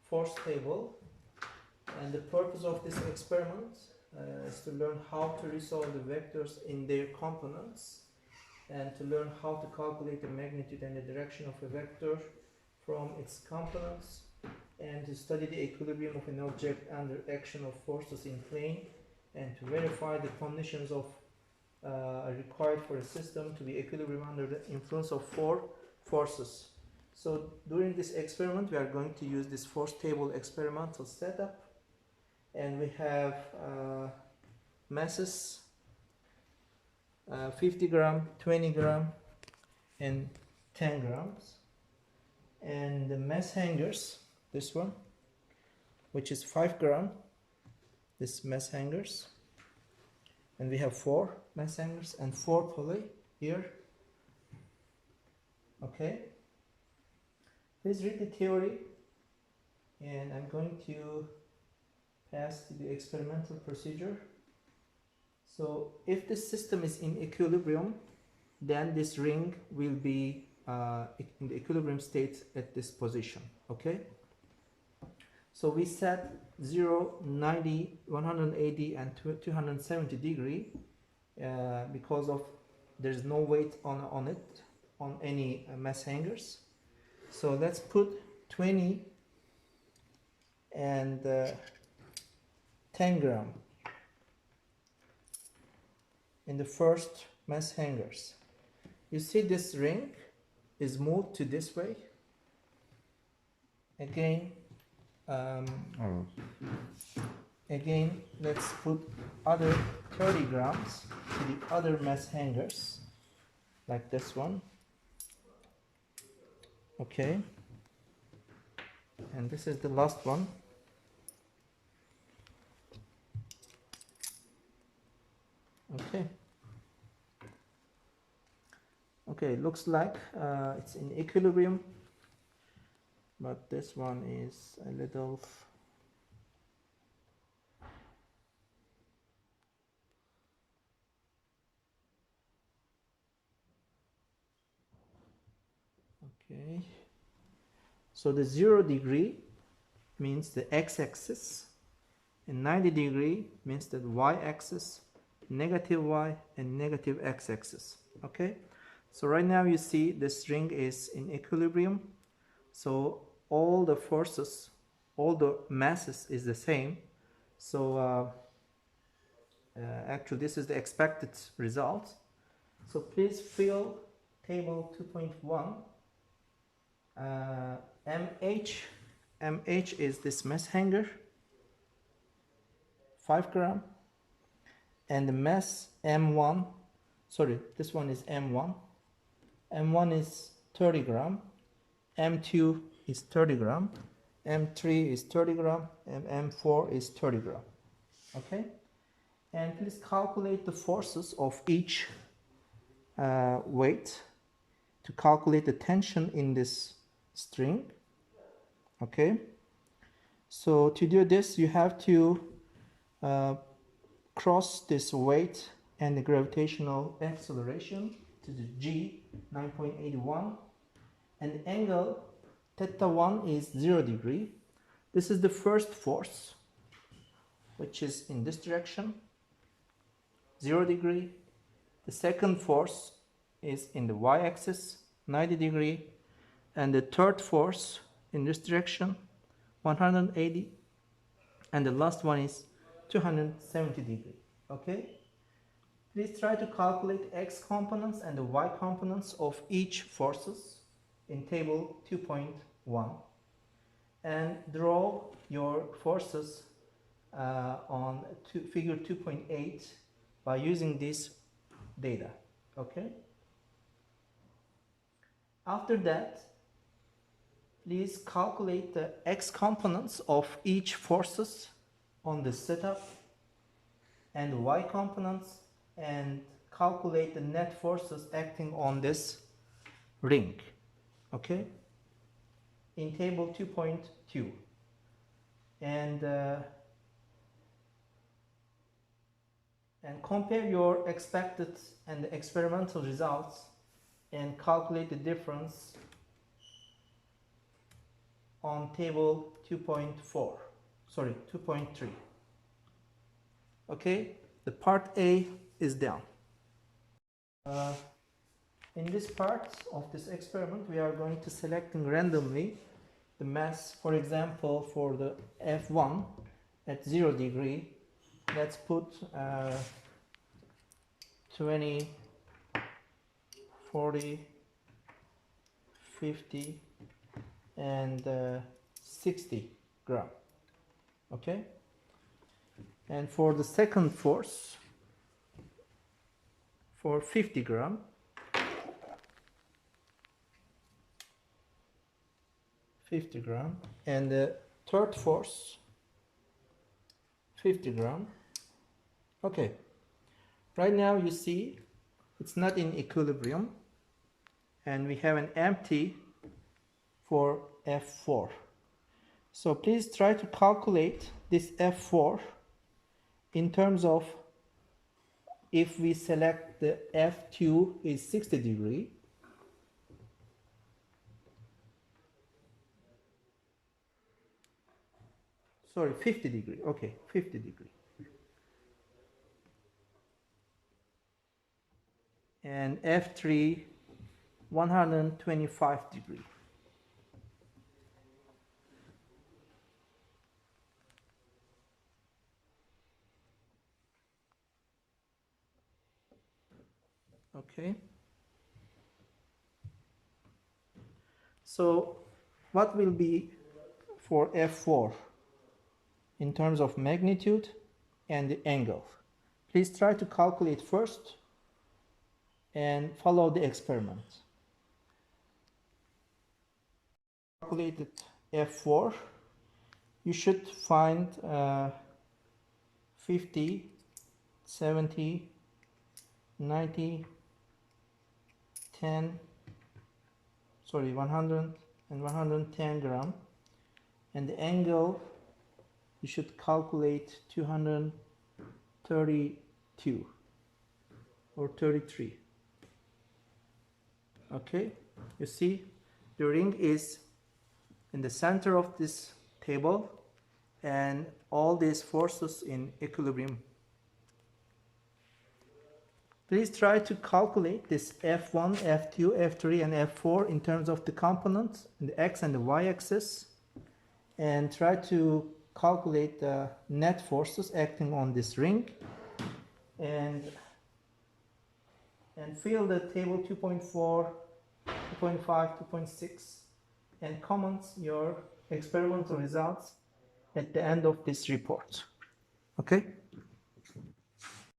force table, and the purpose of this experiment is to learn how to resolve the vectors in their components and to learn how to calculate the magnitude and the direction of a vector from its components, and to study the equilibrium of an object under action of forces in plane, and to verify the conditions of required for a system to be equilibrium under the influence of four forces. So during this experiment we are going to use this force table experimental setup, and we have masses 50 gram, 20 gram and 10 grams, and the mass hangers, this one which is 5 gram, this mass hangers, and we have 4 mass hangers and 4 pulley here. Okay, please read the theory, and I'm going to pass to the experimental procedure. So if this system is in equilibrium, then this ring will be in the equilibrium state at this position. Okay, so we set 0, 90, 180 and 270 degree because of there's no weight on it, on any mass hangers. So let's put 20 and 10 gram in the first mass hangers. You see this ring is moved to this way. Again, again let's put other 30 grams to the other mass hangers, like this one. Okay, and this is the last one. Okay. Okay, looks like it's in equilibrium, but this one is a little okay. So the 0 degree means the x-axis, and 90 degree means the y-axis, negative y and negative x-axis. Okay, so right now you see this ring is in equilibrium, so all the forces, all the masses is the same. So actually this is the expected result. So please fill table 2.1. MH is this mass hanger, 5 gram, and the mass M1, sorry, this one is M1. M1 is 30 gram, M2 is 30 gram, M3 is 30 gram, and M4 is 30 gram. Okay, and please calculate the forces of each weight to calculate the tension in this string. Okay, so to do this you have to cross this weight and the gravitational acceleration to the G 9.81, and the angle theta 1 is 0 degree. This is the first force, which is in this direction, 0 degree. The second force is in the y-axis, 90 degree, and the third force in this direction, 180, and the last one is 270 degree. Okay, please try to calculate x components and the y components of each forces in table 2.1, and draw your forces on figure 2.8 by using this data. Okay, after that please calculate the x components of each forces on the setup and the y components, and calculate the net forces acting on this ring. Okay, in table 2.2, and compare your expected and the experimental results and calculate the difference on table 2.4, sorry, 2.3. Okay, the part A is done. In this part of this experiment, we are going to selecting randomly the mass. For example, for the F1 at 0 degree, let's put 20, 40, 50 and 60 gram. Okay, and for the second force, for 50 gram, and the third force 50 gram. Okay, right now you see it's not in equilibrium, and we have an empty for F4. So please try to calculate this F4 in terms of, if we select the F2 is 60 degree, sorry, 50 degree, okay, 50 degree. And F3, 125 degree. Okay. So what will be for F4 in terms of magnitude and the angle? Please try to calculate first and follow the experiment. Calculated F4, you should find 50, 70, 90, 10, sorry, 100 and 110 gram, and the angle you should calculate 232 or 33. Okay, you see the ring is in the center of this table and all these forces in equilibrium. Please try to calculate this F1, F2, F3 and F4 in terms of the components in the X and the Y axis, and try to calculate the net forces acting on this ring, and fill the table 2.4, 2.5, 2.6 and comment your experimental results at the end of this report. Okay?